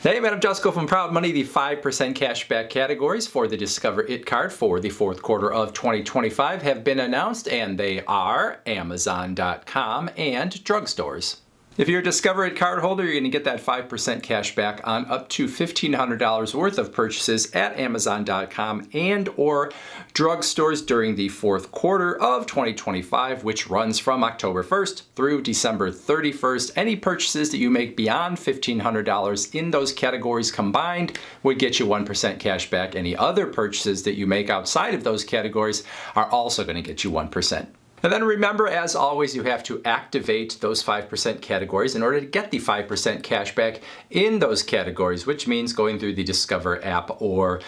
Hey man, I'm Jusko from Proud Money. The 5% cashback categories for the Discover It card for the fourth quarter of 2025 have been announced, and they are Amazon.com and drugstores. If you're a Discover It card holder, you're going to get that 5% cash back on up to $1,500 worth of purchases at Amazon.com and or drugstores during the fourth quarter of 2025, which runs from October 1st through December 31st. Any purchases that you make beyond $1,500 in those categories combined would get you 1% cash back. Any other purchases that you make outside of those categories are also going to get you 1%. And then remember, as always, you have to activate those 5% categories in order to get the 5% cash back in those categories, which means going through the Discover app or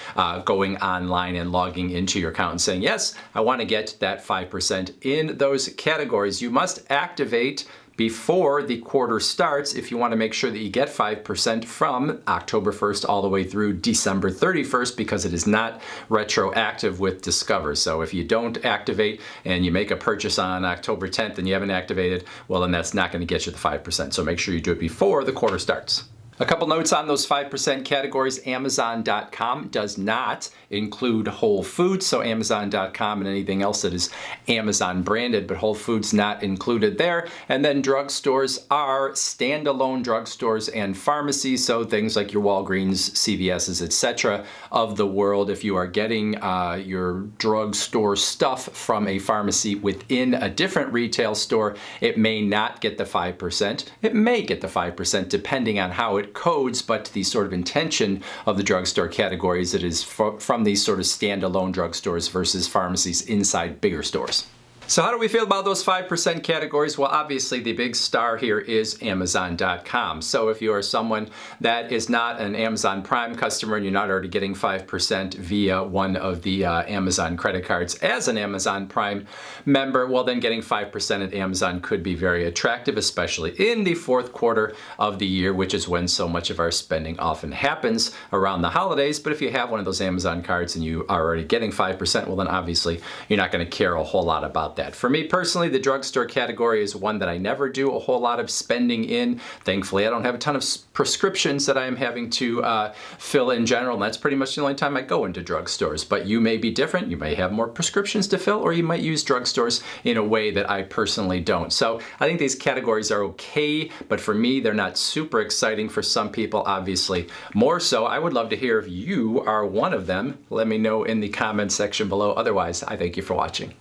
going online and logging into your account and saying, yes, I want to get that 5% in those categories. You must activate before the quarter starts if you want to make sure that you get 5% from October 1st all the way through December 31st, because it is not retroactive with Discover. So if you don't activate and you make a purchase on October 10th and you haven't activated, well, then that's not going to get you the 5%. So make sure you do it before the quarter starts. A couple notes on those 5% categories. Amazon.com does not include Whole Foods, so Amazon.com and anything else that is Amazon branded, but Whole Foods not included there. And then drugstores are standalone drugstores and pharmacies, so things like your Walgreens, CVS's, etc. of the world. If you are getting your drugstore stuff from a pharmacy within a different retail store, it may not get the 5%. It may get the 5% depending on how it codes, but the sort of intention of the drugstore categories, it is from these sort of standalone drugstores versus pharmacies inside bigger stores. So how do we feel about those 5% categories? Well, obviously the big star here is Amazon.com. So if you are someone that is not an Amazon Prime customer and you're not already getting 5% via one of the Amazon credit cards as an Amazon Prime member, well then getting 5% at Amazon could be very attractive, especially in the fourth quarter of the year, which is when so much of our spending often happens around the holidays. But if you have one of those Amazon cards and you are already getting 5%, well then obviously you're not going to care a whole lot about that. For me personally, the drugstore category is one that I never do a whole lot of spending in. Thankfully, I don't have a ton of prescriptions that I am having to fill in general, and that's pretty much the only time I go into drugstores. But you may be different. You may have more prescriptions to fill, or you might use drugstores in a way that I personally don't. So I think these categories are okay, but for me, they're not super exciting. For some people, obviously, more so. I would love to hear if you are one of them. Let me know in the comments section below. Otherwise, I thank you for watching.